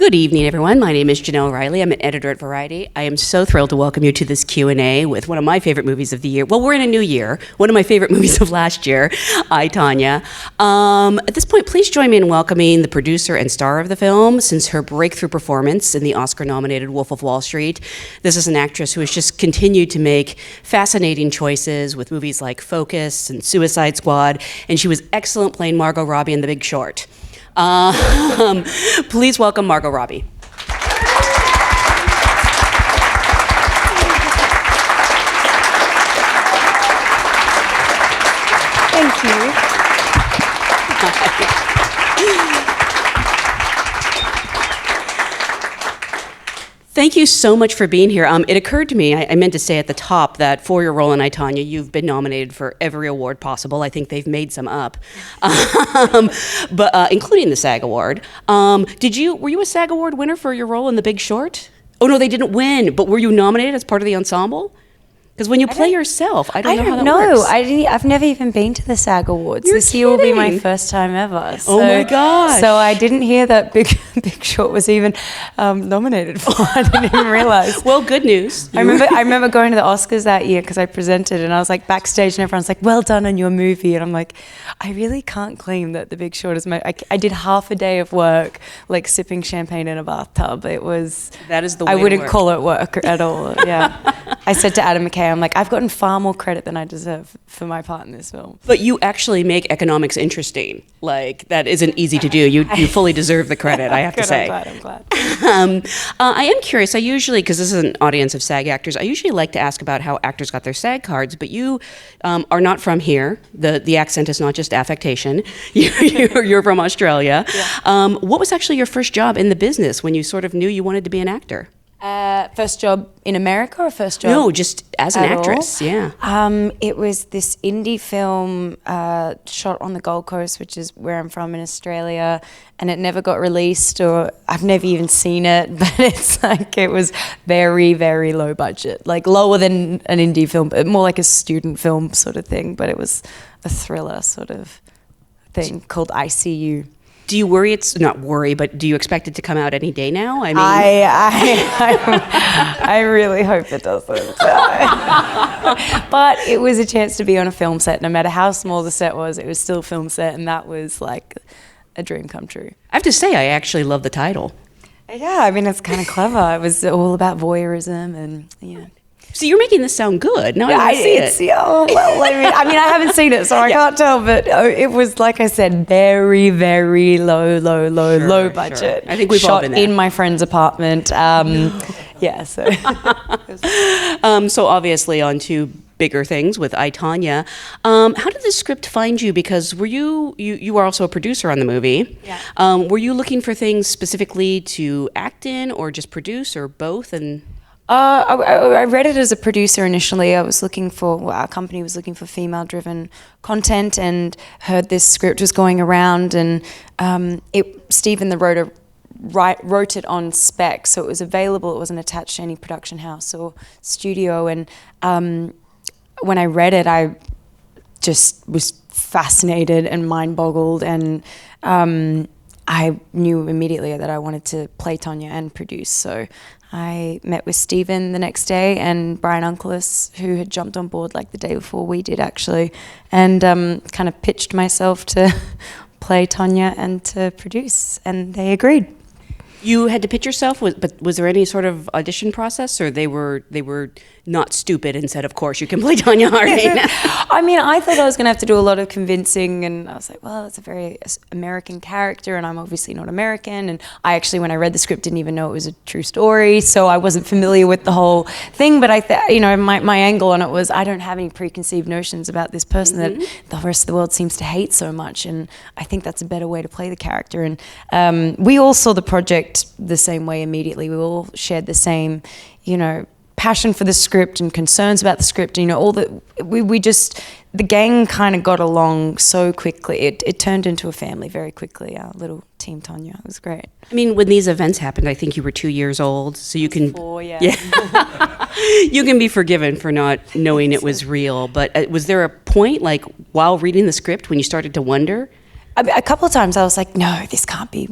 Good evening, everyone. My name is Jenelle Riley. I'm an editor at Variety. I am so thrilled to welcome you to this Q&A with one of my favorite movies of the year. Well, we're in a new year. One of my favorite movies of last year, I, Tonya. At this point, please join me in welcoming the producer and star of the film since her breakthrough performance in the Oscar-nominated Wolf of Wall Street. This is an actress who has just continued to make fascinating choices with movies like Focus and Suicide Squad, and she was excellent playing Margot Robbie in The Big Short. Please welcome Margot Robbie. Thank you. Thank you so much for being here. It occurred to me, I meant to say at the top that for your role in I, Tonya, you've been nominated for every award possible. I think they've made some up, but including the SAG Award. Were you a SAG Award winner for your role in The Big Short? Oh no, they didn't win, but were you nominated as part of the ensemble? Because when you play yourself, I don't know how that works. I've never even been to the SAG Awards. You're this year will be my kidding. first time ever. Oh my gosh. So I didn't hear that Big Short was even nominated for. I didn't even realize. Well, good news. I remember going to the Oscars that year because I presented and I was like backstage and everyone's like, well done on your movie. And I'm like, I really can't claim that The Big Short is I did half a day of work like sipping champagne in a bathtub. That is the way I wouldn't to call it work at all. Yeah. I said to Adam McKay, I'm like, I've gotten far more credit than I deserve for my part in this film. But you actually make economics interesting. Like, that isn't easy to do. You fully deserve the credit, I have to say. I'm glad. I am curious. I usually, because this is an audience of SAG actors, I usually like to ask about how actors got their SAG cards, but you are not from here. The accent is not just affectation. You're from Australia. Yeah. What was actually your first job in the business when you sort of knew you wanted to be an actor? First job in America or first job? No, just as an actress, yeah. It was this indie film shot on the Gold Coast, which is where I'm from in Australia, and it never got released, or I've never even seen it, but it's like it was very, very low budget, like lower than an indie film, but more like a student film sort of thing, but it was a thriller sort of thing called ICU. Do you worry not worry, but do you expect it to come out any day now? I mean, I really hope it doesn't. But it was a chance to be on a film set. No matter how small the set was, it was still a film set, and that was like a dream come true. I have to say, I actually love the title. Yeah, I mean, it's kind of clever. It was all about voyeurism and, yeah. So you're making this sound good. Now I want to see it. Yeah, well, I mean, I haven't seen it, so I can't tell. But it was, like I said, very, very low budget. Sure. I think we've all been there. In my friend's apartment. Yeah. So. So obviously on to bigger things with I, Tonya. How did the script find you? Because were you are also a producer on the movie. Yeah. Were you looking for things specifically to act in, or just produce, or both? And I read it as a producer initially. Our company was looking for female-driven content, and heard this script was going around, and Stephen, the writer, wrote it on spec, so it was available. It wasn't attached to any production house or studio, and when I read it, I just was fascinated and mind-boggled, and I knew immediately that I wanted to play Tonya and produce, so I met with Stephen the next day and Brian Unkelis, who had jumped on board like the day before we did actually, and kind of pitched myself to play Tonya and to produce, and they agreed. You had to pitch yourself, but was there any sort of audition process, or they were not stupid and said, of course, you can play Tonya Harding? I mean, I thought I was going to have to do a lot of convincing, and I was like, well, it's a very American character, and I'm obviously not American, and I actually, when I read the script, didn't even know it was a true story, so I wasn't familiar with the whole thing, but my angle on it was, I don't have any preconceived notions about this person that the rest of the world seems to hate so much, and I think that's a better way to play the character, and we all saw the project the same way immediately. We all shared the same, passion for the script and concerns about the script, the gang kind of got along so quickly. It turned into a family very quickly, our little team Tonya. It was great. I mean, when these events happened, I think you were 2 years old, so you can... 4, yeah. You can be forgiven for not knowing it was real, but was there a point, like, while reading the script when you started to wonder, A couple of times I was like, no, this can't be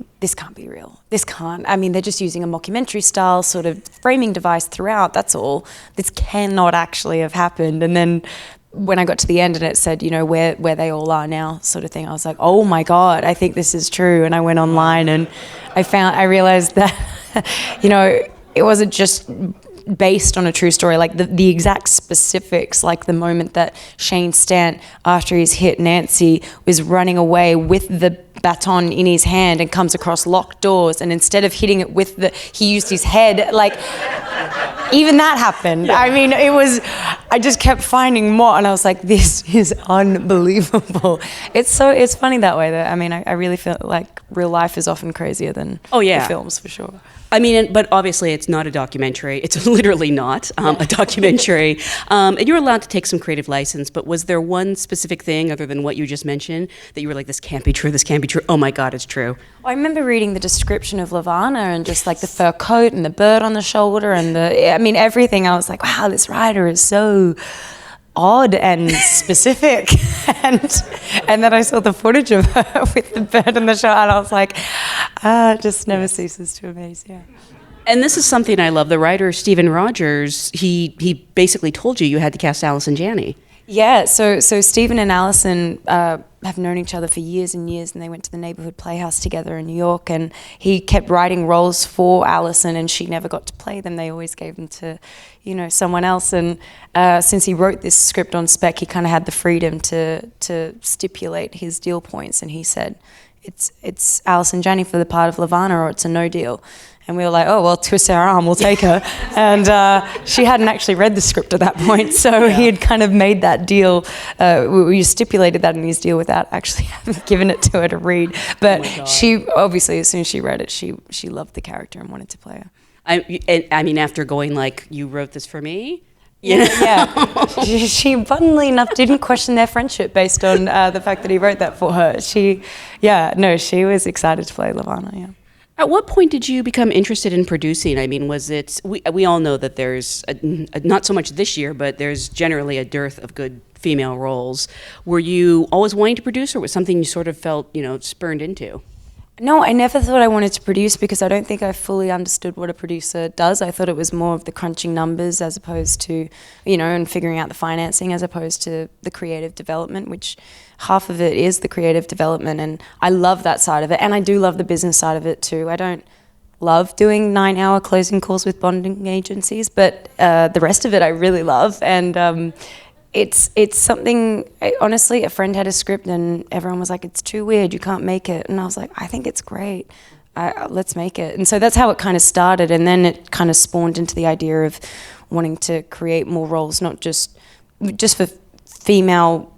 real. This can't. I mean, they're just using a mockumentary style sort of framing device throughout. That's all. This cannot actually have happened. And then when I got to the end and it said, you know, where they all are now sort of thing, I was like, oh my God, I think this is true. And I went online and I realized that, you know, it wasn't just based on a true story, like the exact specifics, like the moment that Shane Stan, after he's hit Nancy, was running away with the baton in his hand and comes across locked doors, and instead of hitting it with he used his head, like, even that happened. Yeah. I mean, I just kept finding more, and I was like, this is unbelievable. It's funny that way, though. I mean, I really feel like real life is often crazier than the films, for sure. I mean, but obviously it's not a documentary. It's literally not a documentary. And you're allowed to take some creative license, but was there one specific thing other than what you just mentioned that you were like, this can't be true, this can't be true? Oh my God, it's true. I remember reading the description of LaVona and just like the fur coat and the bird on the shoulder and everything. I was like, wow, this writer is so odd and specific. and then I saw the footage of her with the bird on the shoulder and I was like, it just never ceases to amaze, yeah. And this is something I love. The writer, Stephen Rogers, he basically told you had to cast Allison Janney. Yeah, so Stephen and Allison have known each other for years and years, and they went to the neighborhood playhouse together in New York, and he kept writing roles for Allison, and she never got to play them. They always gave them to, you know, someone else. And since he wrote this script on spec, he kind of had the freedom to stipulate his deal points, and he said, it's Allison Janney for the part of LaVona, or it's a no deal. And we were like, oh, well, twist our arm, we'll take her. And she hadn't actually read the script at that point, so he had kind of made that deal. We stipulated that in his deal without actually having given it to her to read. But she, obviously, as soon as she read it, she loved the character and wanted to play her. I mean, after going like, you wrote this for me? Yeah. She funnily enough didn't question their friendship based on the fact that he wrote that for her. She was excited to play LaVona, yeah. At what point did you become interested in producing? I mean, was it, we all know that there's, not so much this year, but there's generally a dearth of good female roles. Were you always wanting to produce, or was it something you sort of felt, you know, spurned into? No, I never thought I wanted to produce because I don't think I fully understood what a producer does. I thought it was more of the crunching numbers as opposed to, you know, and figuring out the financing as opposed to the creative development, which half of it is the creative development, and I love that side of it, and I do love the business side of it too. I don't love doing 9-hour closing calls with bonding agencies, but the rest of it I really love, and it's something, honestly, a friend had a script and everyone was like, it's too weird, you can't make it. And I was like, I think it's great, let's make it. And so that's how it kind of started, and then it kind of spawned into the idea of wanting to create more roles, not just for female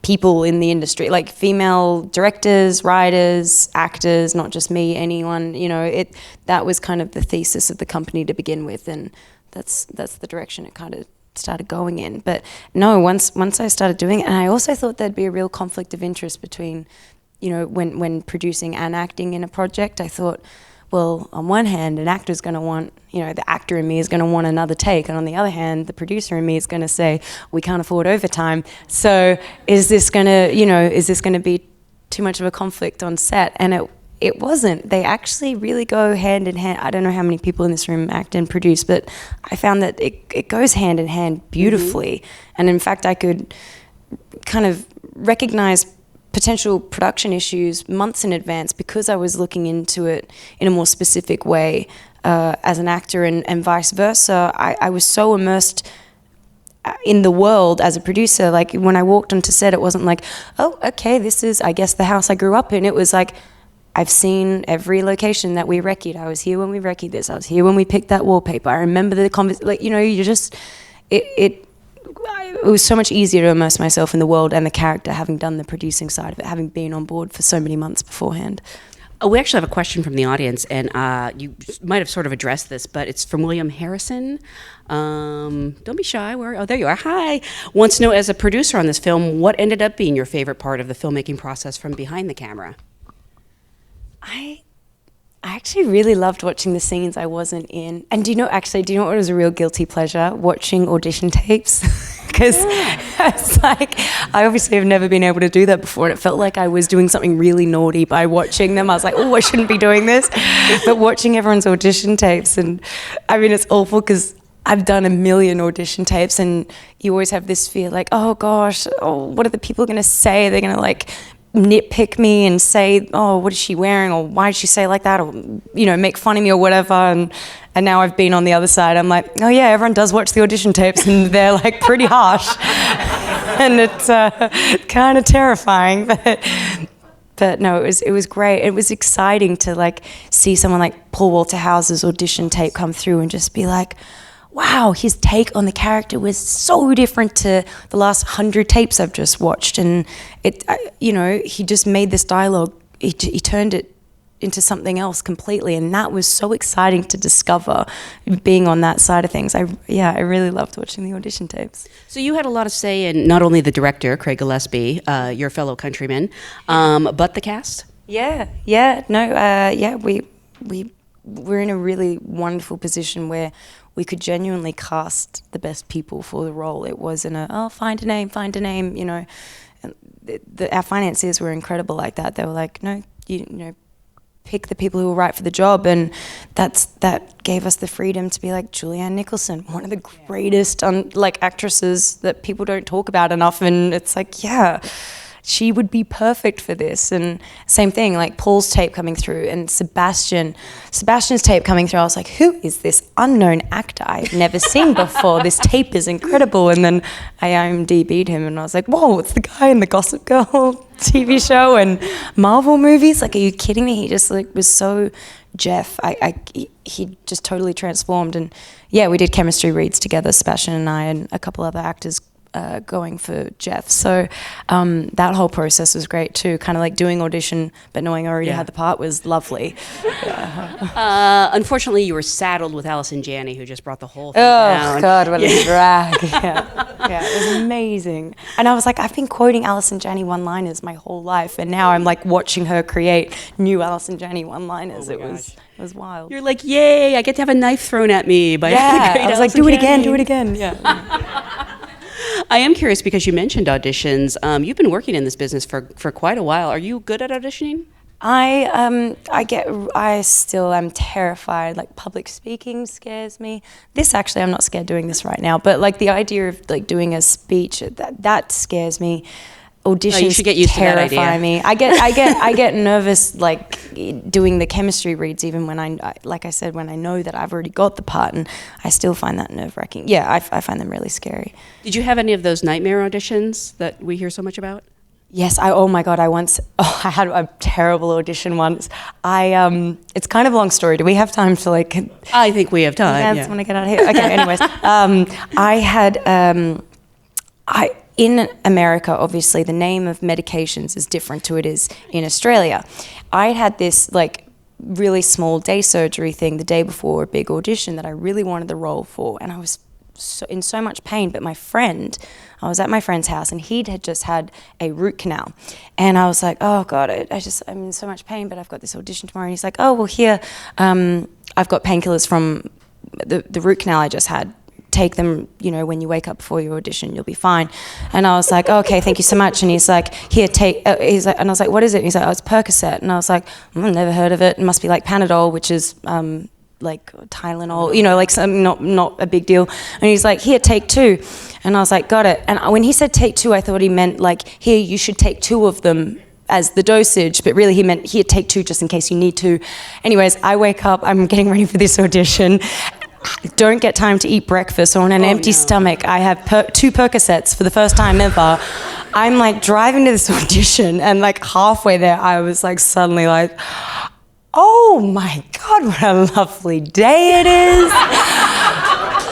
people in the industry, like female directors, writers, actors, not just me, anyone, you know, that was kind of the thesis of the company to begin with, and that's the direction it kind of started going in. But no, once I started doing it, and I also thought there'd be a real conflict of interest between, you know, when producing and acting in a project. I thought, well, on one hand, an actor's going to want, you know, the actor in me is going to want another take, and on the other hand, the producer in me is going to say, we can't afford overtime. So is this going to be too much of a conflict on set? And it wasn't. They actually really go hand in hand. I don't know how many people in this room act and produce, but I found that it goes hand in hand beautifully. Mm-hmm. And in fact, I could kind of recognize potential production issues months in advance because I was looking into it in a more specific way as an actor, and vice versa. I was so immersed in the world as a producer. Like when I walked onto set, it wasn't like, oh, okay, this is, I guess, the house I grew up in. It was like, I've seen every location that we recce'd. I was here when we recce'd this. I was here when we picked that wallpaper. I remember the conversation. Like, you know, you just, it was so much easier to immerse myself in the world and the character, having done the producing side of it, having been on board for so many months beforehand. We actually have a question from the audience, and you might have sort of addressed this, but it's from William Harrison. Don't be shy. There you are. Hi. Wants to know, as a producer on this film, what ended up being your favorite part of the filmmaking process from behind the camera? I actually really loved watching the scenes I wasn't in. And do you know what was a real guilty pleasure? Watching audition tapes. because it's like, I obviously have never been able to do that before, and it felt like I was doing something really naughty by watching them. I was like, oh, I shouldn't be doing this. But watching everyone's audition tapes, and I mean, it's awful because I've done a million audition tapes, and you always have this fear like, oh gosh, oh, what are the people going to say? They're going to like nitpick me and say, oh, what is she wearing, or why did she say like that, or, you know, make fun of me or whatever. And now I've been on the other side. I'm like, oh yeah, everyone does watch the audition tapes, and they're like pretty harsh. And it's kind of terrifying, but no, it was great. It was exciting to like see someone like Paul Walter Hauser's audition tape come through and just be like, wow, his take on the character was so different to the last 100 tapes I've just watched. And you know, he just made this dialogue, he turned it into something else completely. And that was so exciting to discover, being on that side of things. I really loved watching the audition tapes. So you had a lot of say in not only the director, Craig Gillespie, your fellow countryman, but the cast? We're in a really wonderful position where we could genuinely cast the best people for the role. It wasn't find a name, you know. And our financiers were incredible like that. They were like, no, you know, pick the people who were right for the job, and that gave us the freedom to be like Julianne Nicholson, one of the greatest actresses that people don't talk about enough, and it's like, yeah, she would be perfect for this. And same thing, like Paul's tape coming through and Sebastian's tape coming through. I was like, who is this unknown actor I've never seen before? This tape is incredible. And then I IMDb'd him, and I was like, whoa, it's the guy in the Gossip Girl TV show and Marvel movies. Like, are you kidding me? He just like was so Jeff. He just totally transformed. And yeah, we did chemistry reads together, Sebastian and I, and a couple other actors going for Jeff. So that whole process was great too. Kind of like doing audition, but knowing I already had the part was lovely. Unfortunately, you were saddled with Allison Janney, who just brought the whole thing down. Oh God, what a drag. Yeah, it was amazing. And I was like, I've been quoting Allison Janney one-liners my whole life, and now I'm like watching her create new Allison Janney one-liners. It was wild. You're like, yay, I get to have a knife thrown at me by the great I was like, do it again. Yeah. I am curious because you mentioned auditions. You've been working in this business for quite a while. Are you good at auditioning? I still am terrified. Like, public speaking scares me. This actually, I'm not scared doing this right now, but like the idea of like doing a speech, that scares me. Auditions you should get used terrify to that idea. me. I get nervous like doing the chemistry reads, even when like I said, when I know that I've already got the part, and I still find that nerve-wracking. Yeah, I find them really scary. Did you have any of those nightmare auditions that we hear so much about? Yes, oh my God, I had a terrible audition once. It's kind of a long story. Do we have time to like? I think we have time. I just want to get out of here. Okay, anyways, in America, obviously, the name of medications is different to it is in Australia. I had this like really small day surgery thing the day before a big audition that I really wanted the role for, and I was in so much pain. But I was at my friend's house, and he had just had a root canal, and I was like, oh God, I'm in so much pain, but I've got this audition tomorrow. And he's like, oh well, here, I've got painkillers from the root canal I just had. Take them, you know, when you wake up before your audition, you'll be fine. And I was like, oh, okay, thank you so much. And he's like, here, he's like, and I was like, what is it? And he's like, oh, it's Percocet. And I was like, never heard of it. It must be like Panadol, which is like Tylenol, you know, like some not a big deal. And he's like, here, take 2. And I was like, got it. And when he said take 2, I thought he meant like, here, you should take 2 of them as the dosage, but really he meant, here, take 2 just in case you need to. Anyways, I wake up, I'm getting ready for this audition. Don't get time to eat breakfast, or on an empty stomach. I have 2 Percocets for the first time ever. I'm like driving to this audition, and like halfway there, I was like suddenly like, oh my God, what a lovely day it is.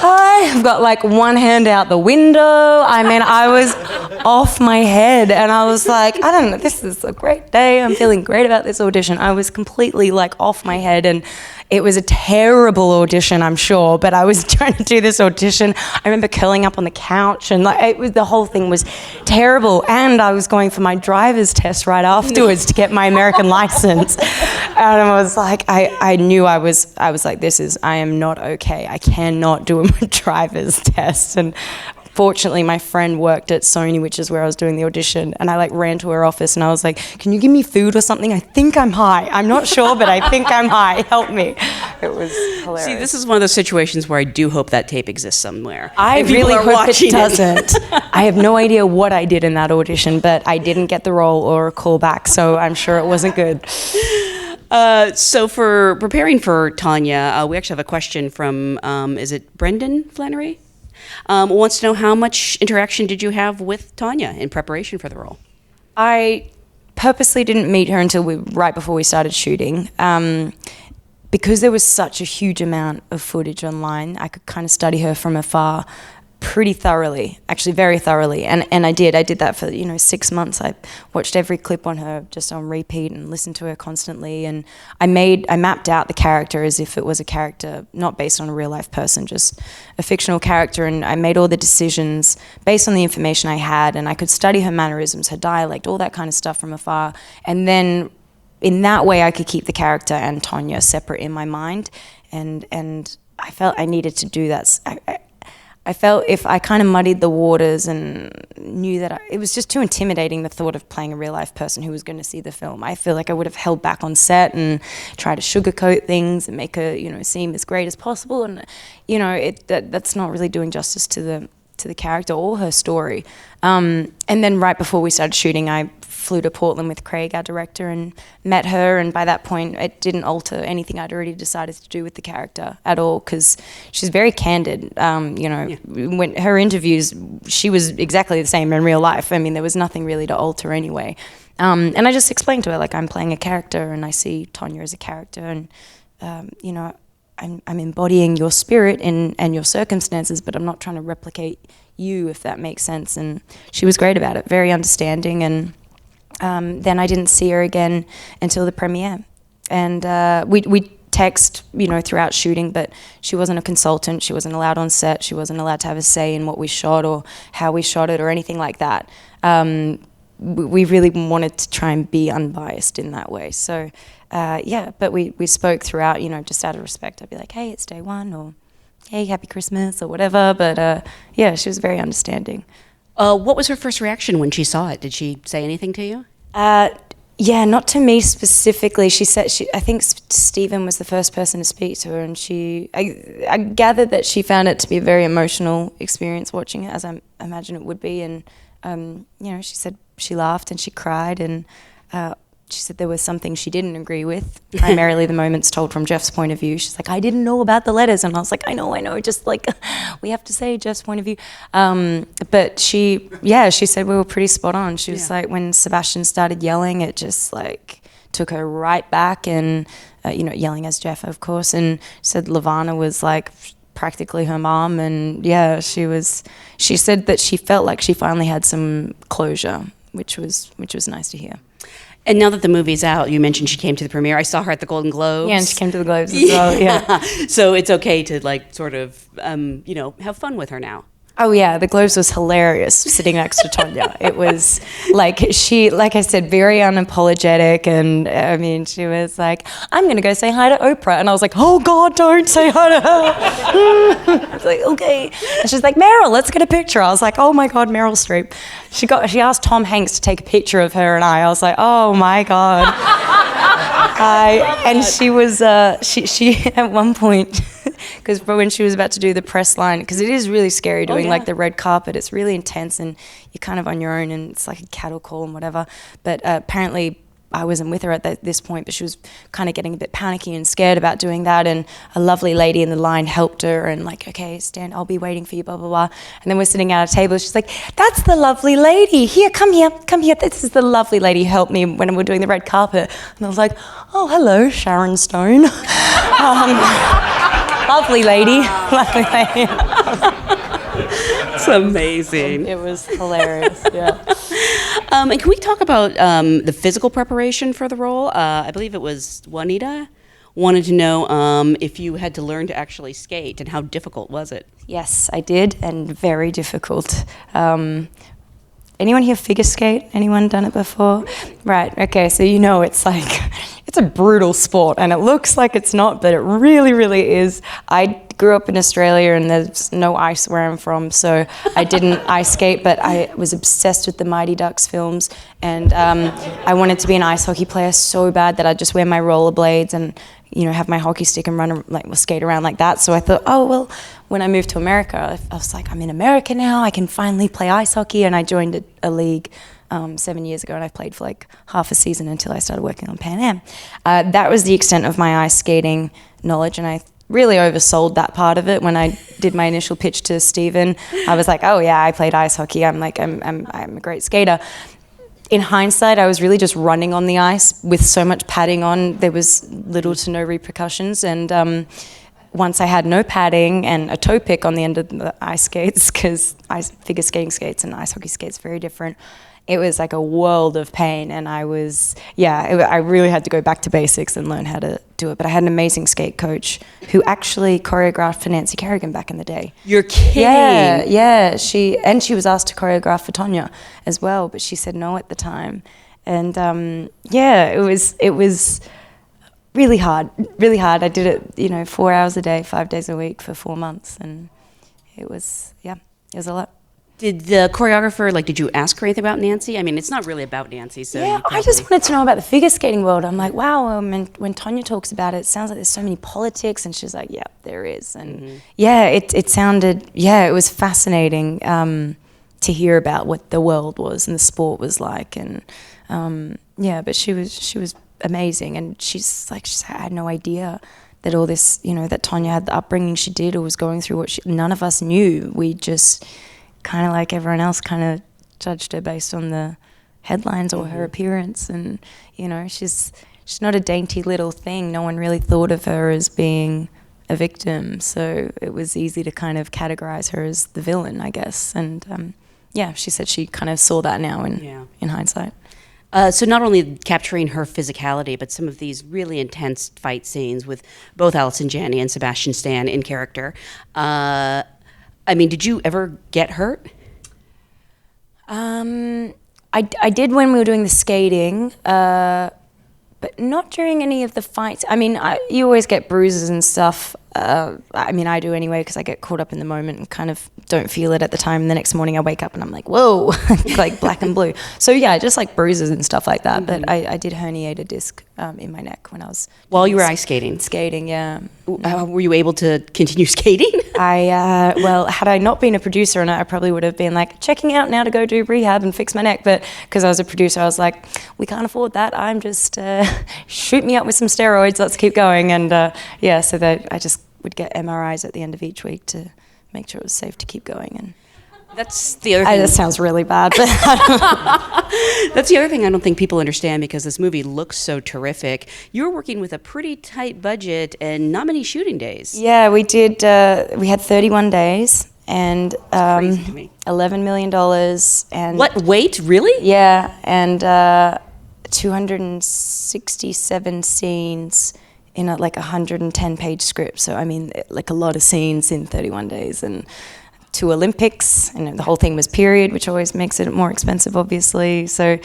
I've got like one hand out the window. I mean, I was off my head, and I was like, I don't know, this is a great day. I'm feeling great about this audition. I was completely like off my head, and it was a terrible audition, I'm sure, but I was trying to do this audition. I remember curling up on the couch, and like the whole thing was terrible. And I was going for my driver's test right afterwards to get my American license. And I was like, I knew I was like, I am not okay. I cannot do a driver's test. And fortunately my friend worked at Sony, which is where I was doing the audition, and I like ran to her office and I was like, can you give me food or something? I think I'm high. I'm not sure, but I think I'm high. Help me. It was hilarious. See, this is one of those situations where I do hope that tape exists somewhere. I really hope it doesn't. I have no idea what I did in that audition, but I didn't get the role or a call back, so I'm sure it wasn't good. So for preparing for Tonya, we actually have a question from, is it Brendan Flannery? Wants to know how much interaction did you have with Tonya in preparation for the role? I purposely didn't meet her until right before we started shooting. Because there was such a huge amount of footage online, I could kind of study her from afar pretty thoroughly, actually very thoroughly, and I did that for 6 months. I watched every clip on her just on repeat and listened to her constantly, and I mapped out the character as if it was a character not based on a real life person, just a fictional character, and I made all the decisions based on the information I had, and I could study her mannerisms, her dialect, all that kind of stuff from afar, and then in that way I could keep the character and Tonya separate in my mind, and I felt I needed to do that. I felt if I kind of muddied the waters and knew that it was just too intimidating, the thought of playing a real life person who was going to see the film. I feel like I would have held back on set and tried to sugarcoat things and make her, seem as great as possible. And, that's not really doing justice to the character or her story. And then right before we started shooting, I flew to Portland with Craig, our director, and met her, and by that point it didn't alter anything I'd already decided to do with the character at all, because she's very candid. When her interviews, she was exactly the same in real life. I mean, there was nothing really to alter anyway. And I just explained to her, like, I'm playing a character and I see Tonya as a character, and I'm embodying your spirit and your circumstances, but I'm not trying to replicate you, if that makes sense. And she was great about it, very understanding. And then I didn't see her again until the premiere. And we text, throughout shooting, but she wasn't a consultant. She wasn't allowed on set. She wasn't allowed to have a say in what we shot or how we shot it or anything like that. We really wanted to try and be unbiased in that way. So, but we spoke throughout, just out of respect. I'd be like, hey, it's day one, or hey, happy Christmas, or whatever. But she was very understanding. What was her first reaction when she saw it? Did she say anything to you? Not to me specifically. She said I think Stephen was the first person to speak to her, and I gathered that she found it to be a very emotional experience watching it, as I imagine it would be. And she said she laughed and she cried, and she said there was something she didn't agree with, primarily the moments told from Jeff's point of view. She's like, I didn't know about the letters. And I was like, I know, just like, we have to say Jeff's point of view. But she said we were pretty spot on. She was like, when Sebastian started yelling, it just like took her right back, and, yelling as Jeff, of course, and said LaVona was like practically her mom. And she said that she felt like she finally had some closure, which was nice to hear. And now that the movie's out, you mentioned she came to the premiere. I saw her at the Golden Globes. Yeah, and she came to the Globes as well, yeah. So it's okay to, like, sort of, have fun with her now. Oh yeah, the Globes was hilarious sitting next to Tonya. It was like like I said, very unapologetic, and I mean, she was like, I'm gonna go say hi to Oprah, and I was like, oh God, don't say hi to her. I was like, okay. And she's like, Meryl, let's get a picture. I was like, oh my God, Meryl Streep. She asked Tom Hanks to take a picture of her and I was like, oh my God. And she was she at one point, because when she was about to do the press line, because it is really scary doing like the red carpet, it's really intense and you're kind of on your own and it's like a cattle call and whatever, but apparently I wasn't with her at this point, but she was kind of getting a bit panicky and scared about doing that, and a lovely lady in the line helped her and like, okay, Stan, I'll be waiting for you, blah, blah, blah. And then we're sitting at a table, she's like, that's the lovely lady, here, come here, this is the lovely lady who helped me when we were doing the red carpet. And I was like, oh, hello, Sharon Stone. Lovely lady, lovely lady. It's amazing. It was hilarious, yeah. And can we talk about the physical preparation for the role? I believe it was Juanita wanted to know if you had to learn to actually skate, and how difficult was it? Yes, I did, and very difficult. Anyone here figure skate? Anyone done it before? Right, okay, so it's it's a brutal sport, and it looks like it's not, but it really, really is. I grew up in Australia and there's no ice where I'm from, so I didn't ice skate, but I was obsessed with the Mighty Ducks films, and I wanted to be an ice hockey player so bad that I'd just wear my rollerblades and, you know, have my hockey stick and run, like, skate around like that. So I thought, oh, well, when I moved to America, I was like, I'm in America now, I can finally play ice hockey, and I joined a league 7 years ago, and I played for like half a season until I started working on Pan Am. That was the extent of my ice skating knowledge, and I really oversold that part of it when I did my initial pitch to Steven. I was like, oh yeah, I played ice hockey. I'm a great skater. In hindsight, I was really just running on the ice with so much padding on. There was little to no repercussions, and once I had no padding and a toe pick on the end of the ice skates, because figure skating skates and ice hockey skates are very different, it was like a world of pain, and I really had to go back to basics and learn how to do it. But I had an amazing skate coach who actually choreographed for Nancy Kerrigan back in the day. You're kidding? Yeah. She was asked to choreograph for Tonya as well, but she said no at the time. And it was really hard. I did it, 4 hours a day, 5 days a week for 4 months, and it was a lot. Did the choreographer, did you ask her anything about Nancy? I mean, it's not really about Nancy, so... Yeah, I just wanted to know about the figure skating world. I'm like, wow, when Tonya talks about it, it sounds like there's so many politics, and she's like, yeah, there is. And it sounded, it was fascinating to hear about what the world was and the sport was like. And but she was amazing, and she's like, I had no idea that all this, that Tonya had the upbringing she did or was going through what none of us knew. We just... kind of like everyone else, kind of judged her based on the headlines or her appearance, and she's not a dainty little thing. No one really thought of her as being a victim, so it was easy to kind of categorize her as the villain, I guess. And she said she kind of saw that now in hindsight. So not only capturing her physicality, but some of these really intense fight scenes with both Allison Janney and Sebastian Stan in character. I mean, did you ever get hurt? I did when we were doing the skating, but not during any of the fights. I mean, you always get bruises and stuff. I mean, I do anyway, because I get caught up in the moment and kind of don't feel it at the time. And the next morning I wake up and I'm like, whoa, like black and blue. So yeah, just like bruises and stuff like that. But I did herniate a disc in my neck when I was... While you were ice skating? Skating, yeah. Were you able to continue skating? Well, had I not been a producer on it, I probably would have been like checking out now to go do rehab and fix my neck. But because I was a producer, I was like, we can't afford that. I'm just, shoot me up with some steroids, let's keep going. And so that I just would get MRIs at the end of each week to make sure it was safe to keep going. And that's the other thing. That sounds really bad, but that's the other thing I don't think people understand, because this movie looks so terrific. You're working with a pretty tight budget and not many shooting days. Yeah, we did. We had 31 days and crazy to me. $11 million. And what, wait, really? Yeah, and 267 scenes in a 110-page script. So, I mean, like a lot of scenes in 31 days. And 2 Olympics, and the whole thing was period, which always makes it more expensive, obviously. So,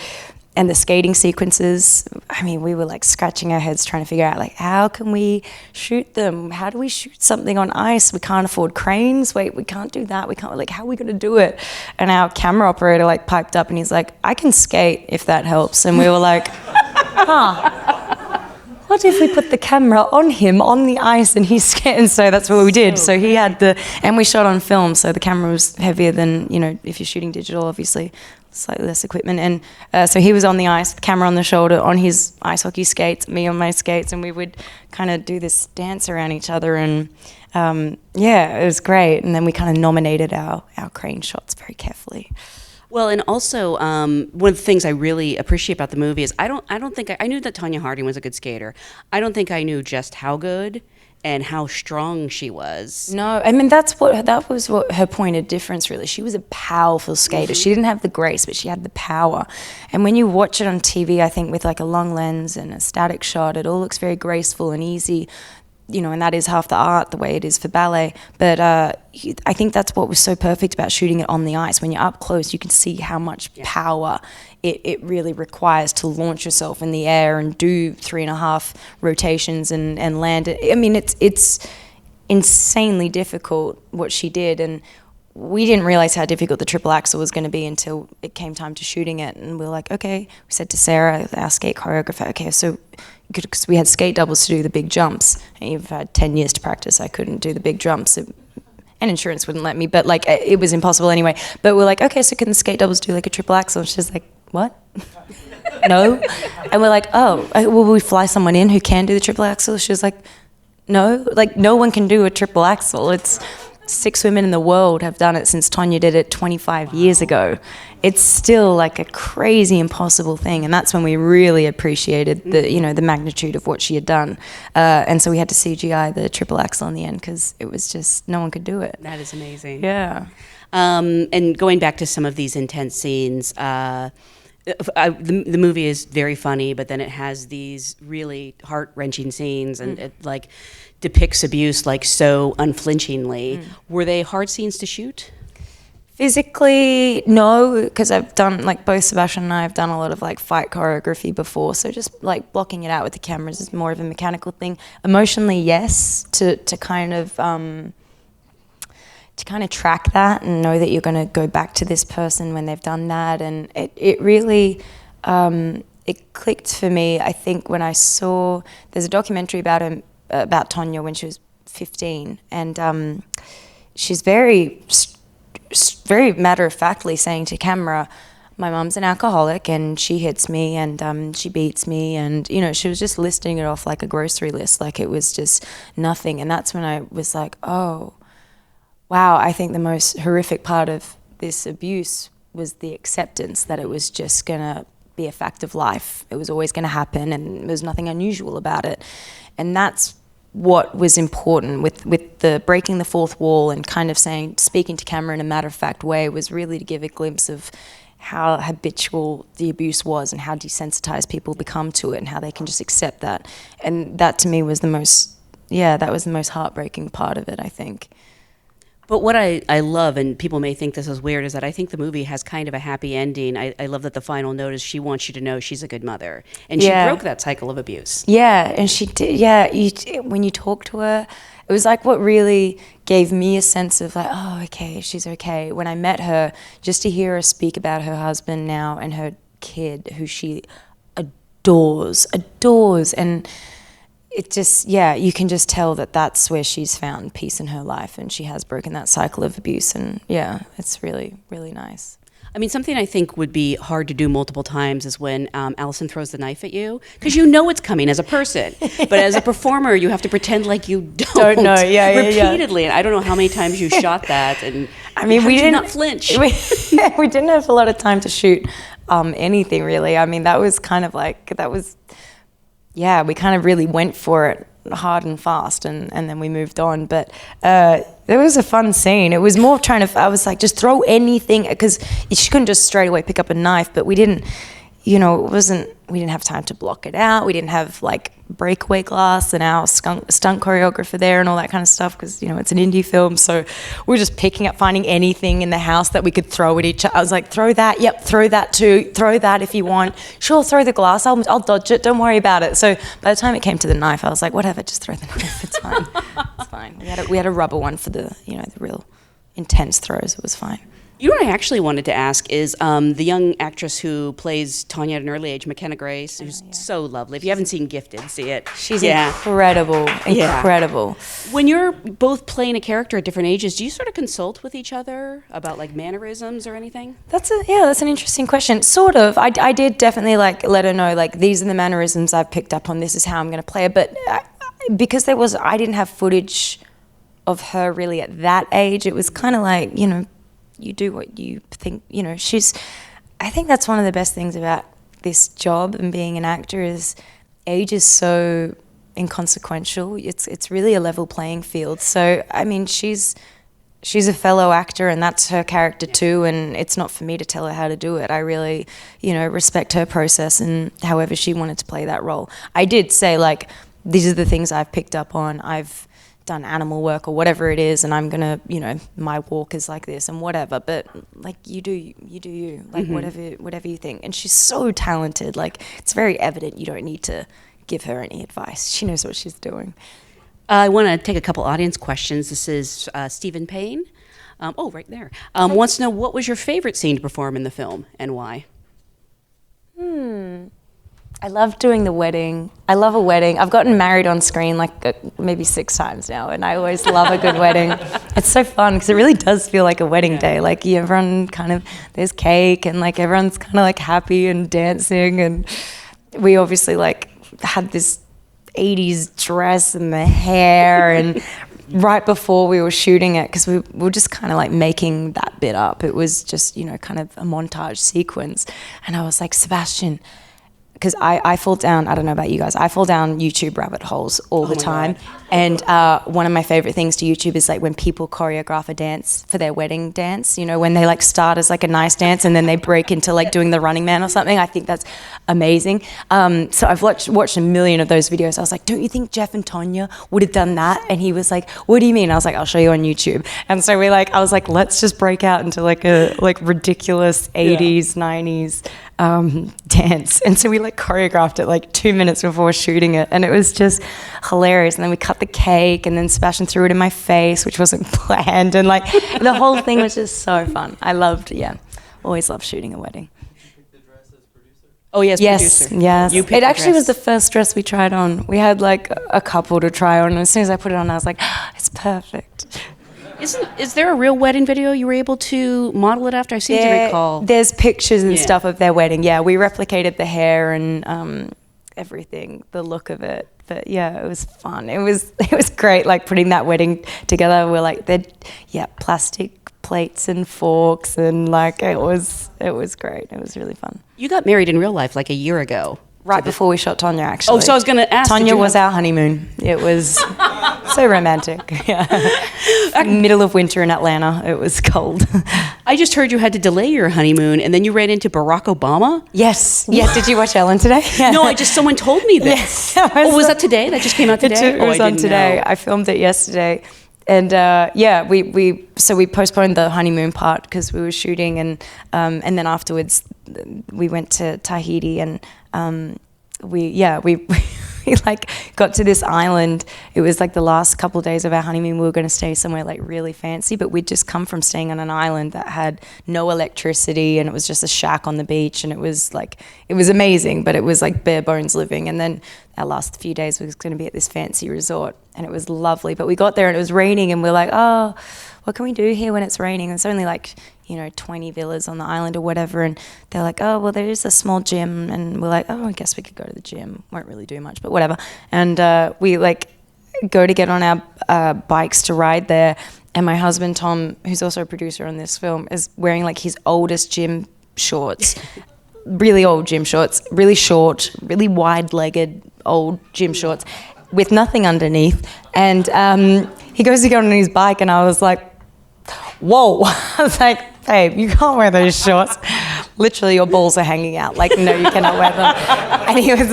and the skating sequences, I mean, we were scratching our heads trying to figure out how can we shoot them? How do we shoot something on ice? We can't afford cranes. Wait, we can't do that. We can't, how are we going to do it? And our camera operator piped up and he's like, I can skate if that helps. And we were like, what if we put the camera on him on the ice and he's skating? And so that's what we did. So he had and we shot on film, so the camera was heavier than, if you're shooting digital, obviously, slightly less equipment. And so he was on the ice, the camera on the shoulder, on his ice hockey skates, me on my skates, and we would kind of do this dance around each other. And it was great. And then we kind of nominated our crane shots very carefully. Well, and also one of the things I really appreciate about the movie is I don't think I knew that Tonya Harding was a good skater. I don't think I knew just how good and how strong she was. No, I mean that was what her point of difference really. She was a powerful skater. She didn't have the grace, but she had the power. And when you watch it on TV, I think with a long lens and a static shot, it all looks very graceful and easy. And that is half the art, the way it is for ballet. But I think that's what was so perfect about shooting it on the ice. When you're up close, you can see how much power it really requires to launch yourself in the air and do 3.5 rotations and land. I mean, it's insanely difficult what she did, and we didn't realize how difficult the triple axel was going to be until it came time to shooting it. And we were like, okay, we said to Sarah, our skate choreographer, okay, so because we had skate doubles to do the big jumps, and you've had 10 years to practice, I couldn't do the big jumps, and insurance wouldn't let me, but like it was impossible anyway. But we're like, okay, so can the skate doubles do like a triple axel? And she's like, what? No. And we're like, oh, will we fly someone in who can do the triple axel? She was like, no, like no one can do a triple axel. It's 6 women in the world have done it since Tonya did it 25 years ago. It's still like a crazy impossible thing, and that's when we really appreciated the magnitude of what she had done. And so we had to CGI the triple axel in the end because it was just no one could do it. That is amazing. Yeah. And going back to some of these intense scenes, the movie is very funny, but then it has these really heart-wrenching scenes, and it like depicts abuse like so unflinchingly. Were they hard scenes to shoot? Physically, no, because I've done, like both Sebastian and I have done a lot of like fight choreography before, so just like blocking it out with the cameras is more of a mechanical thing. Emotionally, yes, to kind of track that and know that you're going to go back to this person when they've done that. And it really, it clicked for me, I think, when I saw, there's a documentary about Tonya when she was 15, and she's very matter-of-factly saying to camera, my mum's an alcoholic and she hits me and she beats me, and you know, she was just listing it off like a grocery list, like it was just nothing. And that's when I was like, oh wow, I think the most horrific part of this abuse was the acceptance that it was just gonna be a fact of life. It was always gonna happen, and there was nothing unusual about it. And that's what was important with the breaking the fourth wall and kind of speaking to camera in a matter-of-fact way, was really to give a glimpse of how habitual the abuse was and how desensitized people become to it and how they can just accept that. And that to me was the most heartbreaking part of it, I think. But what I love, and people may think this is weird, is that I think the movie has kind of a happy ending. I love that the final note is she wants you to know she's a good mother. And she broke that cycle of abuse. Yeah, and she did. Yeah, when you talk to her, it was like what really gave me a sense of like, oh, okay, she's okay. When I met her, just to hear her speak about her husband now and her kid, who she adores. And it just, you can just tell that that's where she's found peace in her life, and she has broken that cycle of abuse. And yeah, it's really, really nice. I mean, something I think would be hard to do multiple times is when Allison throws the knife at you, because you know it's coming as a person, but as a performer, you have to pretend like you don't know. Repeatedly. And I don't know how many times you shot that, and I mean, we did not flinch. We didn't have a lot of time to shoot anything really. I mean, that was kind of like, we kind of really went for it hard and fast, and then we moved on. But it was a fun scene. It was more I was like, just throw anything, because she couldn't just straight away pick up a knife, but we didn't have time to block it out. We didn't have like breakaway glass and our stunt choreographer there and all that kind of stuff, because it's an indie film, so we were just picking up, finding anything in the house that we could throw at each other. I was like, throw that, yep, throw that too, throw that if you want, sure, throw the glass, I'll dodge it, don't worry about it. So by the time it came to the knife, I was like, whatever, just throw the knife, it's fine. It's fine. We had a rubber one for the the real intense throws. It was fine. You know what I actually wanted to ask is the young actress who plays Tonya at an early age, McKenna Grace, who's so lovely. If you haven't seen Gifted, see it. She's incredible. When you're both playing a character at different ages, do you sort of consult with each other about like mannerisms or anything? That's an interesting question. Sort of. I did definitely like let her know, like, these are the mannerisms I've picked up on. This is how I'm going to play it. But because I didn't have footage of her really at that age, it was kind of like, you do what you think, I think that's one of the best things about this job and being an actor is age is so inconsequential. It's really a level playing field. So, I mean, she's a fellow actor and that's her character too, and it's not for me to tell her how to do it. I really, respect her process and however she wanted to play that role. I did say, like, these are the things I've picked up on. I've done animal work or whatever it is, and I'm gonna, you know, my walk is like this and whatever. But like you do you, like whatever you think. And she's so talented. Like it's very evident. You don't need to give her any advice. She knows what she's doing. I want to take a couple audience questions. This is Stephen Payne. Right there. Wants to know, what was your favorite scene to perform in the film and why? I love doing the wedding. I love a wedding. I've gotten married on screen like maybe 6 times now, and I always love a good wedding. It's so fun because it really does feel like a wedding day. Like everyone kind of, there's cake and like everyone's kind of like happy and dancing, and we obviously like had this 80s dress and the hair, and right before we were shooting it, because we were just kind of like making that bit up. It was just, you know, kind of a montage sequence. And I was like, Sebastian, because I fall down, I don't know about you guys, I fall down YouTube rabbit holes all the time. God. And one of my favorite things to YouTube is like when people choreograph a dance for their wedding dance, you know, when they like start as like a nice dance and then they break into like doing the Running Man or something. I think that's amazing. So I've watched a million of those videos. I was like, don't you think Jeff and Tonya would have done that? And he was like, what do you mean? I was like, I'll show you on YouTube. And so I was like, let's just break out into like a like ridiculous 80s, 90s dance. And so we like choreographed it like 2 minutes before shooting it, and it was just hilarious. And then we cut the cake, and then Sebastian threw it in my face, which wasn't planned, and like the whole thing was just so fun. I loved, always loved shooting a wedding. Oh yes, yes, producer. yes. You picked it the actually dress. was the first dress we tried on. We had like a couple to try on, and as soon as I put it on, I was like, it's perfect. Is there a real wedding video you were able to model it after? I seem to recall. There's pictures and stuff of their wedding. Yeah, we replicated the hair and everything, the look of it. But yeah, it was fun. It was great, like putting that wedding together. We're like, plastic plates and forks, and like it was great. It was really fun. You got married in real life like a year ago. Right before we shot Tonya, actually. Oh, so I was going to ask. Tonya was our honeymoon. It was so romantic. Yeah. Middle of winter in Atlanta. It was cold. I just heard you had to delay your honeymoon, and then you ran into Barack Obama. Yes. Yes. Did you watch Ellen today? Yeah. No, someone told me this. Yes. Was that today? That just came out today? It was I on didn't today. know. I filmed it yesterday. And we postponed the honeymoon part because we were shooting, and then afterwards we went to Tahiti, and we like got to this island. It was like the last couple of days of our honeymoon. We were going to stay somewhere like really fancy, but we'd just come from staying on an island that had no electricity, and it was just a shack on the beach, and it was amazing, but it was like bare bones living. And then our last few days was going to be at this fancy resort, and it was lovely. But we got there and it was raining, and we're like, oh, what can we do here when it's raining? It's only like 20 villas on the island or whatever, and they're like, oh, well, there is a small gym, and we're like, oh, I guess we could go to the gym. Won't really do much, but whatever. And we like go to get on our bikes to ride there, and my husband Tom, who's also a producer on this film, is wearing like his oldest gym shorts, really old gym shorts, really short, really wide-legged old gym shorts with nothing underneath, and he goes to get on his bike, and I was like, whoa. I was like, babe, you can't wear those shorts. Literally, your balls are hanging out. Like, no, you cannot wear them. And he was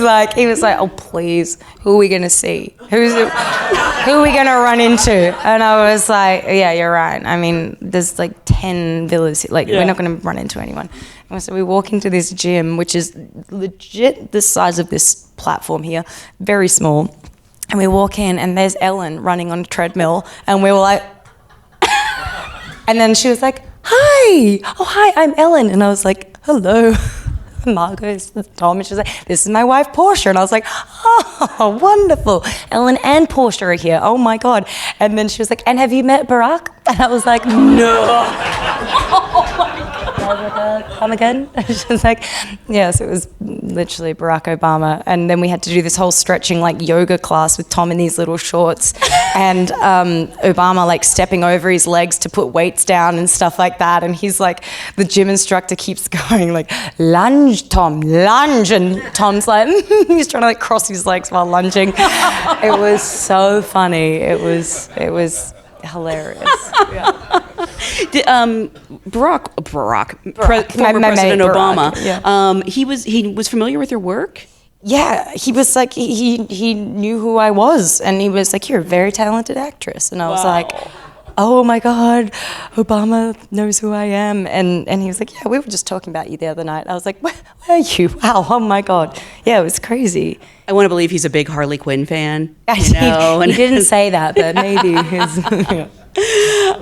like, oh, please, who are we going to see? Who are we going to run into? And I was like, yeah, you're right. I mean, there's like 10 villas. Like, we're not going to run into anyone. And so we walk into this gym, which is legit the size of this platform here, very small. And we walk in, and there's Ellen running on a treadmill, and we were like, and then she was like, hi, I'm Ellen. And I was like, hello, Margot, this is Tom. And she was like, this is my wife, Portia. And I was like, oh, wonderful. Ellen and Portia are here. Oh, my God. And then she was like, and have you met Barack? And I was like, no. Oh, my God. Come again? She was like, yes, it was literally Barack Obama. And then we had to do this whole stretching like yoga class with Tom in these little shorts, and Obama like stepping over his legs to put weights down and stuff like that. And he's like, the gym instructor keeps going like, lunge, Tom, lunge. And Tom's like, he's trying to like cross his legs while lunging. It was so funny. It was hilarious. Yeah. Barack, former my President mate, Obama. Barack, yeah. He was familiar with your work. yeah, he was like, he knew who I was, and he was like, you're a very talented actress. And I was like, oh my God, Obama knows who I am. And he was like, yeah, we were just talking about you the other night. I was like, where are you? Wow, oh my God. Yeah, it was crazy. I want to believe he's a big Harley Quinn fan. He didn't say that, but maybe his...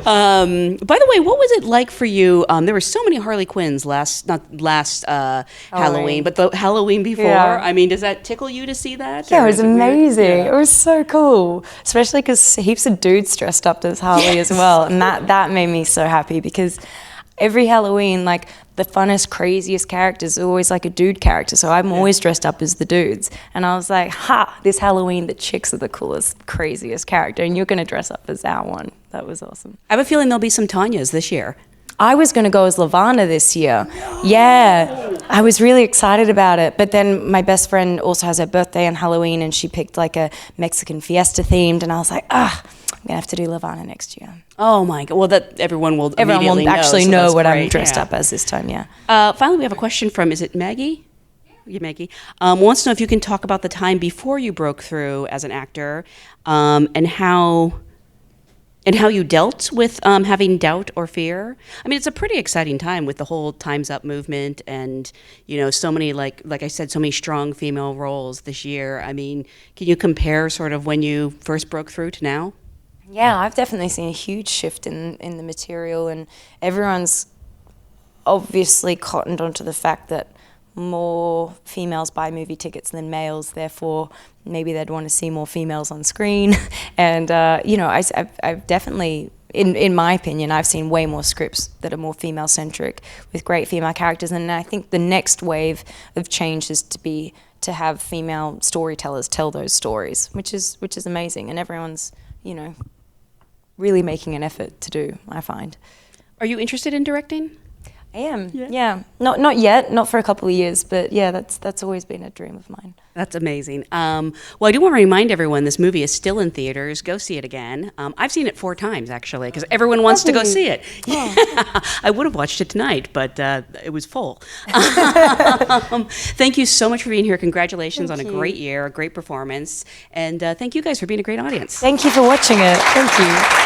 By the way, what was it like for you? There were so many Harley Quinns not last Halloween, but the Halloween before. Yeah. I mean, does that tickle you to see that? Yeah, or it was is weird? amazing. Yeah. It was so cool, especially because heaps of dudes dressed up as Harley as well, and that made me so happy because every Halloween, like the funnest, craziest characters are always like a dude character, so I'm always dressed up as the dudes. And I was like, this Halloween, the chicks are the coolest, craziest character, and you're going to dress up as our one. That was awesome. I have a feeling there'll be some Tanyas this year. I was going to go as LaVona this year. Yeah, I was really excited about it. But then my best friend also has her birthday on Halloween, and she picked like a Mexican fiesta themed, and I was like, I'm going to have to do LaVona next year. Oh my God! Well, that everyone will actually know what great. I'm dressed up as this time. Yeah. Finally, we have a question from, is it Maggie? Yeah, Maggie. Wants to know if you can talk about the time before you broke through as an actor, and how you dealt with having doubt or fear. I mean, it's a pretty exciting time with the whole Time's Up movement, and so many like I said, so many strong female roles this year. I mean, can you compare sort of when you first broke through to now? Yeah, I've definitely seen a huge shift in the material, and everyone's obviously cottoned onto the fact that more females buy movie tickets than males, therefore maybe they'd want to see more females on screen. And I've definitely, in my opinion, I've seen way more scripts that are more female centric with great female characters, and I think the next wave of change is to have female storytellers tell those stories, which is amazing, and everyone's really making an effort to do, I find. Are you interested in directing? I am, yeah. Not yet, not for a couple of years, but yeah, that's always been a dream of mine. That's amazing. Well, I do want to remind everyone this movie is still in theaters. Go see it again. I've seen it 4 times, actually, because everyone wants to go see it. Yeah. I would have watched it tonight, but it was full. Thank you so much for being here. Congratulations on a great year, a great performance. And thank you guys for being a great audience. Thank you for watching it. Thank you.